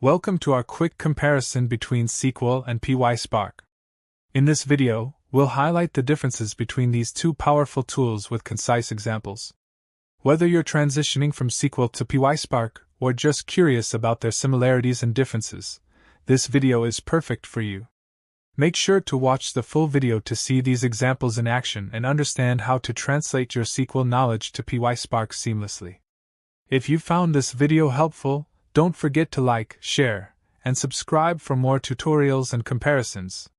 Welcome to our quick comparison between SQL and PySpark. In this video, we'll highlight the differences between these two powerful tools with concise examples. Whether you're transitioning from SQL to PySpark or just curious about their similarities and differences, this video is perfect for you. Make sure to watch the full video to see these examples in action and understand how to translate your SQL knowledge to PySpark seamlessly. If you found this video helpful, don't forget to like, share, and subscribe for more tutorials and comparisons.